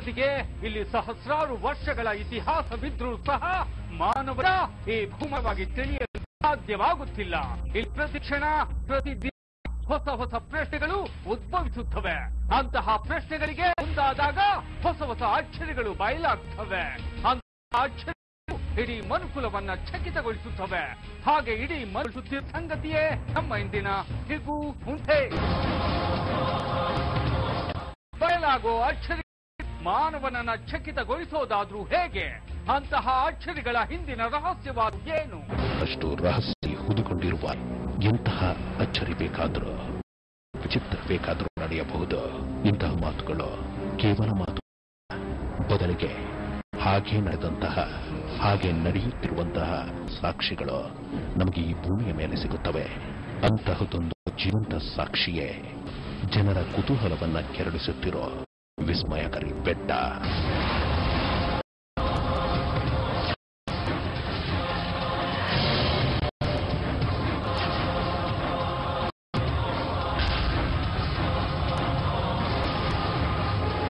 ಸಂತತಿಗೆ ಇಲ್ಲಿ ಸಹಸ್ರಾರು ವರ್ಷಗಳ ಇತಿಹಾಸವಿದ್ರೂ ಸಹ ಮಾನವರ ಈ ಭೂಮವಾಗಿ ತಿಳಿಯಲು ಸಾಧ್ಯವಾಗುತ್ತಿಲ್ಲ. ಇಲ್ಲಿ ಪ್ರತಿಕ್ಷಣ ಪ್ರತಿದಿನ ಹೊಸ ಹೊಸ ಪ್ರಶ್ನೆಗಳು ಉದ್ಭವಿಸುತ್ತವೆ. ಅಂತಹ ಪ್ರಶ್ನೆಗಳಿಗೆ ಮುಂದಾದಾಗ ಹೊಸ ಹೊಸ ಅಚ್ಚರಿಗಳು ಬಯಲಾಗ್ತವೆ. ಅಂತಹ ಅಚ್ಚರಿಗಳು ಇಡೀ ಮನುಕುಲವನ್ನ ಚಕಿತಗೊಳಿಸುತ್ತವೆ. ಹಾಗೆ ಇಡೀ ಮನುಷ್ಯ ಸಂಗತಿಯೇ ನಮ್ಮ ಇಂದಿನ ಹಿಗ್ಗು ಮುಂದೆ ಬಯಲಾಗೋ ಅಚ್ಚರಿ ಮಾನವನನ್ನ ಚಕಿತಗೊಳಿಸೋದಾದ್ರೂ ಹೇಗೆ? ಅಂತಹ ಅಚ್ಚರಿಗಳ ಹಿಂದಿನ ರಹಸ್ಯವಾದ ಏನು? ಅಷ್ಟು ರಹಸ್ಯ ಹುದುಕೊಂಡಿರುವ ಎಂತಹ ಅಚ್ಚರಿ ಬೇಕಾದರೂ ವಿಚಿತ್ರ ಬೇಕಾದರೂ ನಡೆಯಬಹುದು. ಇಂತಹ ಮಾತುಗಳು ಕೇವಲ ಮಾತು, ಬದಲಿಗೆ ಹಾಗೆ ನಡೆದಂತಹ ಹಾಗೆ ನಡೆಯುತ್ತಿರುವಂತಹ ಸಾಕ್ಷಿಗಳು ನಮಗೆ ಈ ಭೂಮಿಯ ಮೇಲೆ ಸಿಗುತ್ತವೆ. ಅಂತಹದೊಂದು ಜೀವಂತ ಸಾಕ್ಷಿಯೇ ಜನರ ಕುತೂಹಲವನ್ನ ಕೆರಳಿಸುತ್ತಿರೋ ವಿಸ್ಮಯಕಾರಿ ಬೆಟ್ಟ.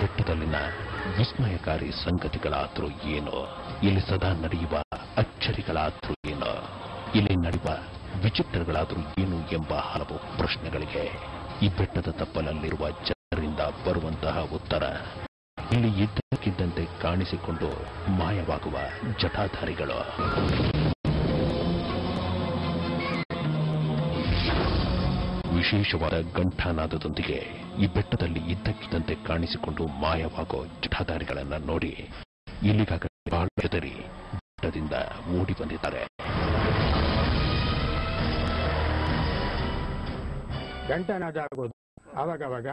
ಬೆಟ್ಟದಲ್ಲಿನ ವಿಸ್ಮಯಕಾರಿ ಸಂಗತಿಗಳಾದ್ರೂ ಏನೋ, ಇಲ್ಲಿ ಸದಾ ನಡೆಯುವ ಅಚ್ಚರಿಗಳಾದ್ರೂ ಏನೋ, ಇಲ್ಲಿ ನಡೆಯುವ ವಿಚಿತ್ರಗಳಾದ್ರೂ ಏನು ಎಂಬ ಹಲವು ಪ್ರಶ್ನೆಗಳಿಗೆ ಈ ಬೆಟ್ಟದ ತಪ್ಪಲಲ್ಲಿರುವ ಜನರಿಂದ ಬರುವಂತಹ ಉತ್ತರ ಇಲ್ಲಿ ಇದ್ದಕ್ಕಿದ್ದಂತೆ ಕಾಣಿಸಿಕೊಂಡು ಮಾಯವಾಗುವ ಜಟಾಧಾರಿಗಳು. ವಿಶೇಷವಾದ ಘಂಟಾನಾದದೊಂದಿಗೆ ಈ ಬೆಟ್ಟದಲ್ಲಿ ಇದ್ದಕ್ಕಿದ್ದಂತೆ ಕಾಣಿಸಿಕೊಂಡು ಮಾಯವಾಗೋ ಜಟಾಧಾರಿಗಳನ್ನ ನೋಡಿ ಇಲ್ಲಿಗಾಗಲೇ ಬಹಳ ಹೆದರಿ ಬೆಟ್ಟದಿಂದ ಓಡಿ ಬಂದಿದ್ದಾರೆ. ಘಂಟಾನಾದ ಆಗೋದು ಆವಾಗವಾಗ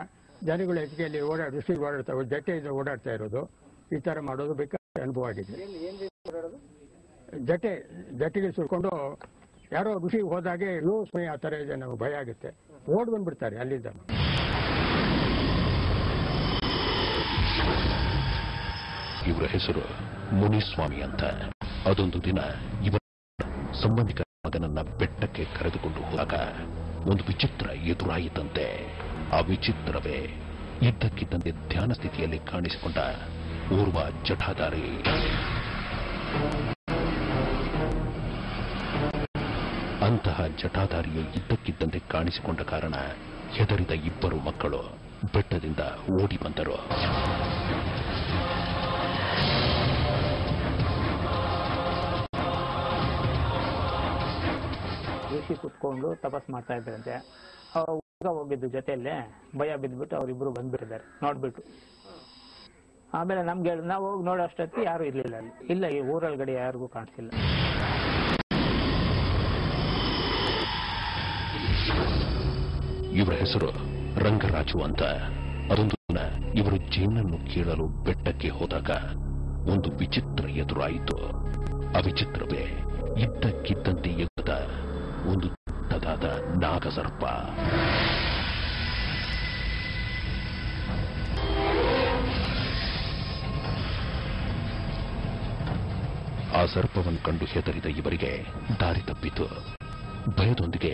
ಜನಗಳು ಹೆಚ್ಚಿಗೆಯಲ್ಲಿ ಋಷಿಗೆ ಓಡಾಡ್ತಾ ಜಟೆಯಿಂದ ಓಡಾಡ್ತಾ ಇರೋದು, ಈ ತರ ಮಾಡೋದು ಬೇಕಾದ ಅನುಭವ ಆಗಿದೆ. ಜಟೆಗೆ ಸುರ್ಕೊಂಡು ಯಾರೋ ಋಷಿಗೆ ಹೋದಾಗೆ ಸಮಯ ಆ ತರ ಇದೆ, ನಮಗೆ ಭಯ ಆಗುತ್ತೆ, ಓಡ್ ಬಂದ್ಬಿಡ್ತಾರೆ ಅಲ್ಲಿಂದ. ಇವರ ಹೆಸರು ಮುನಿಸ್ವಾಮಿ ಅಂತ. ಅದೊಂದು ದಿನ ಇವರ ಸಂಬಂಧಿಕರ ಮಗನನ್ನ ಬೆಟ್ಟಕ್ಕೆ ಕರೆದುಕೊಂಡು ಹೋದಾಗ ಒಂದು ವಿಚಿತ್ರ ಎದುರಾಯಿತಂತೆ. ಆ ವಿಚಿತ್ರವೇ ಇದ್ದಕ್ಕಿದ್ದಂತೆ ಧ್ಯಾನ ಸ್ಥಿತಿಯಲ್ಲಿ ಕಾಣಿಸಿಕೊಂಡ ಓರ್ವ ಜಟಾಧಾರಿ. ಅಂತಹ ಜಟಾಧಾರಿಯು ಇದ್ದಕ್ಕಿದ್ದಂತೆ ಕಾಣಿಸಿಕೊಂಡ ಕಾರಣ ಹೆದರಿದ ಇಬ್ಬರು ಮಕ್ಕಳು ಬೆಟ್ಟದಿಂದ ಓಡಿ ಬಂದರು. ಋಷಿ ಕುತ್ಕೊಂಡು ತಪಸ್ ಮಾಡ್ತಾ ಇದ್ರಂತೆ. ಹುಡುಗ ಹೋಗಿದ್ದು ಜೊತೆಯಲ್ಲೇ ಭಯ ಬಿದ್ದುಬಿಟ್ಟು ಅವರಿಬ್ರು ಬಂದ್ಬಿಟ್ಟಿದ್ದಾರೆ ನೋಡ್ಬಿಟ್ಟು. ಆಮೇಲೆ ನಮ್ಗೆ ನಾವು ಹೋಗಿ ನೋಡೋ ಅಷ್ಟೊತ್ತಿ ಯಾರು ಇರ್ಲಿಲ್ಲ ಅಲ್ಲಿ. ಇಲ್ಲ, ಈ ಊರೊಳಗಡೆ ಯಾರಿಗೂ ಕಾಣಿಸಿಲ್ಲ. ಇವರ ಹೆಸರು ರಂಗರಾಜು ಅಂತ. ಅದೊಂದು ದಿನ ಇವರು ಜೇನನ್ನು ಕೀಳಲು ಬೆಟ್ಟಕ್ಕೆ ಹೋದಾಗ ಒಂದು ವಿಚಿತ್ರ ಎದುರಾಯಿತು. ಆ ವಿಚಿತ್ರವೇ ಇದ್ದಕ್ಕಿದ್ದಂತೆ ಎದ್ದ ಒಂದು ದೊಡ್ಡದಾದ ನಾಗಸರ್ಪ. ಆ ಸರ್ಪವನ್ನು ಕಂಡು ಹೆದರಿದ ಇವರಿಗೆ ದಾರಿ ತಪ್ಪಿತು. ಭಯದೊಂದಿಗೆ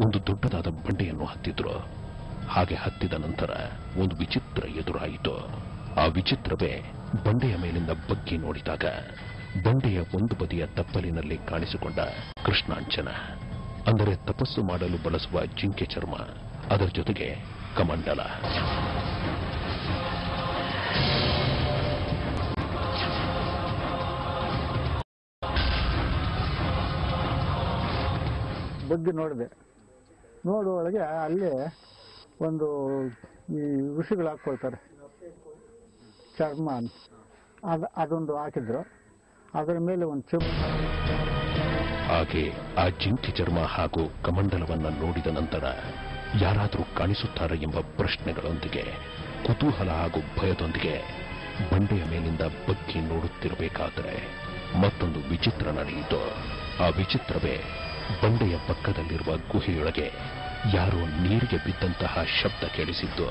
ಒಂದು ದೊಡ್ಡದಾದ ಬಂಡೆಯನ್ನು ಹತ್ತಿದ್ರು. ಹಾಗೆ ಹತ್ತಿದ ನಂತರ ಒಂದು ವಿಚಿತ್ರ ಎದುರಾಯಿತು. ಆ ವಿಚಿತ್ರವೇ ಬಂಡೆಯ ಮೇಲಿಂದ ಬಗ್ಗಿ ನೋಡಿದಾಗ ಬಂಡೆಯ ಒಂದು ಬದಿಯ ತಪ್ಪಲಿನಲ್ಲಿ ಕಾಣಿಸಿಕೊಂಡ ಕೃಷ್ಣಾಂಚನ, ಅಂದರೆ ತಪಸ್ಸು ಮಾಡಲು ಬಳಸುವ ಜಿಂಕೆ ಚರ್ಮ, ಅದರ ಜೊತೆಗೆ ಕಮಂಡಲ. ಬಗ್ಗೆ ನೋಡುವೊಳಗೆ ಅಲ್ಲಿ ಒಂದು ಈ ಋಷಿಗಳು ಹಾಕೊಳ್ತಾರೆ ಚರ್ಮ, ಅದೊಂದು ಹಾಕಿದ್ರು. ಅದರ ಮೇಲೆ ಒಂದು ಚೆಂಬು. ಹಾಗೆ ಆ ಜಿಂಕೆ ಚರ್ಮ ಹಾಗೂ ಕಮಂಡಲವನ್ನ ನೋಡಿದ ನಂತರ ಯಾರಾದರೂ ಕಾಣಿಸುತ್ತಾರೆ ಎಂಬ ಪ್ರಶ್ನೆಗಳೊಂದಿಗೆ, ಕುತೂಹಲ ಹಾಗೂ ಭಯದೊಂದಿಗೆ ಬಂಡೆಯ ಮೇಲಿಂದ ಬಗ್ಗಿ ನೋಡುತ್ತಿರಬೇಕಾದರೆ ಮತ್ತೊಂದು ವಿಚಿತ್ರ ನಡೆಯಿತು. ಆ ವಿಚಿತ್ರವೇ ಬಂಡೆಯ ಪಕ್ಕದಲ್ಲಿರುವ ಗುಹೆಯೊಳಗೆ ಯಾರೋ ನೀರಿಗೆ ಬಿದ್ದಂತಹ ಶಬ್ದ ಕೇಳಿಸಿದ್ದು.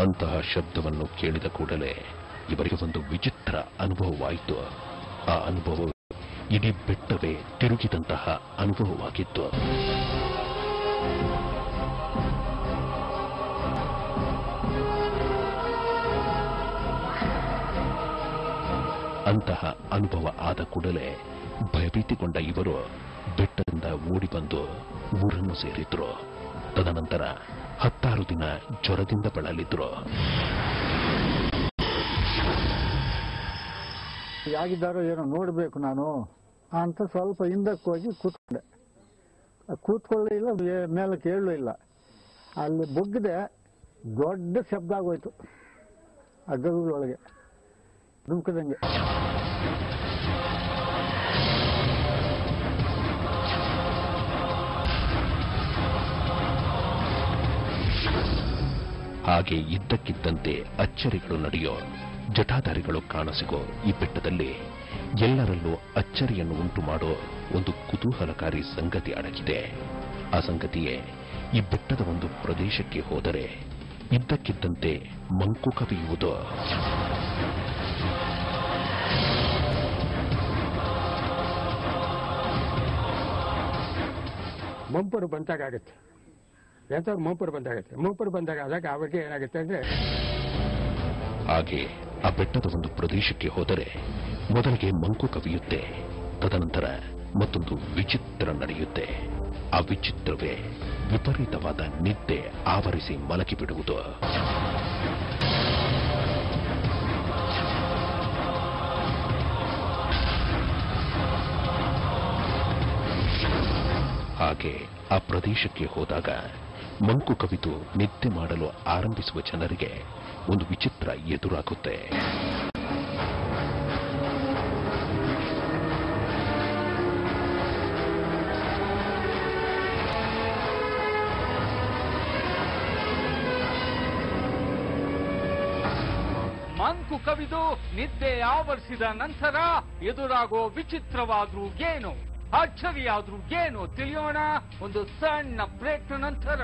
ಅಂತಹ ಶಬ್ದವನ್ನು ಕೇಳಿದ ಕೂಡಲೇ ಇವರಿಗೆ ಒಂದು ವಿಚಿತ್ರ ಅನುಭವವಾಯಿತು. ಆ ಅನುಭವ ಇಡೀ ಬೆಟ್ಟವೇ ತಿರುಗಿದಂತಹ ಅನುಭವವಾಗಿತ್ತು. ಅಂತಹ ಅನುಭವ ಆದ ಕೂಡಲೇ ಭಯಭೀತಿಗೊಂಡ ಇವರು ಬೆಟ್ಟದಿಂದ ಓಡಿ ಬಂದು ಊರನ್ನು ಸೇರಿದ್ರು. ತದನಂತರ 16 ದಿನ ಜ್ವರದಿಂದ ಬಳಲಿದ್ರು. ಯಾಗಿದ್ದಾರೋ ಏನೋ ನೋಡಬೇಕು ನಾನು ಅಂತ ಸ್ವಲ್ಪ ಹಿಂದಕ್ಕೆ ಹೋಗಿ ಕೂತ್ಕೊಂಡೆ. ಕೂತ್ಕೊಳ್ಳಿಲ್ಲ, ಮೇಲೆ ಕೇಳಲೂ ಇಲ್ಲ. ಅಲ್ಲಿ ಬುಗ್ಗದೆ ದೊಡ್ಡ ಶಬ್ದ ಆಗೋಯ್ತು ಆ ಗರುಗಳೊಳಗೆ ಧುಮುಕದಂಗೆ. ಹಾಗೆ ಇದ್ದಕ್ಕಿದ್ದಂತೆ ಅಚ್ಚರಿಗಳು ನಡೆಯೋ, ಜಟಾಧಾರಿಗಳು ಕಾಣಸಿಗೋ ಈ ಬೆಟ್ಟದಲ್ಲಿ ಎಲ್ಲರಲ್ಲೂ ಅಚ್ಚರಿಯನ್ನು ಉಂಟು ಮಾಡೋ ಒಂದು ಕುತೂಹಲಕಾರಿ ಸಂಗತಿ ಅಡಗಿದೆ. ಆ ಸಂಗತಿಯೇ ಈ ಬೆಟ್ಟದ ಒಂದು ಪ್ರದೇಶಕ್ಕೆ ಹೋದರೆ ಇದ್ದಕ್ಕಿದ್ದಂತೆ ಮಂಕು ಕವಿಯುವುದು. ಮಂಪರು ಬಂದಾಗುತ್ತೆ, ಎಂಥವ್ರು ಮಂಪರು ಬಂದಾಗುತ್ತೆ. ಮಂಪರು ಬಂದಾಗ ಆವಾಗ ಏನಾಗುತ್ತೆ ಅಂದ್ರೆ, ಹಾಗೆ ಆ ಬೆಟ್ಟದ ಒಂದು ಪ್ರದೇಶಕ್ಕೆ ಹೋದರೆ ಮೊದಲಿಗೆ ಮಂಕು ಕವಿಯುತ್ತೆ. ತದನಂತರ ಮತ್ತೊಂದು ವಿಚಿತ್ರ ನಡೆಯುತ್ತೆ. ಆ ವಿಚಿತ್ರವೇ ವಿಪರೀತವಾದ ನಿದ್ದೆ ಆವರಿಸಿ ಮಲಗಿಬಿಡುವುದು. ಹಾಗೆ ಆ ಪ್ರದೇಶಕ್ಕೆ ಹೋದಾಗ ಮಂಕು ಕವಿದು ನಿದ್ದೆ ಮಾಡಲು ಆರಂಭಿಸುವ ಜನರಿಗೆ ಒಂದು ವಿಚಿತ್ರ ಎದುರಾಗುತ್ತೆ. ಮಂಕು ಕವಿದು ನಿದ್ದೆ ಆವರಿಸಿದ ನಂತರ ಎದುರಾಗೋ ವಿಚಿತ್ರವಾದ್ರೂ ಏನು, ಅಚ್ಚರಿಯಾದ್ರೂ ಏನು ತಿಳಿಯೋಣ ಒಂದು ಸಣ್ಣ ಬ್ರೇಕ್ ನಂತರ.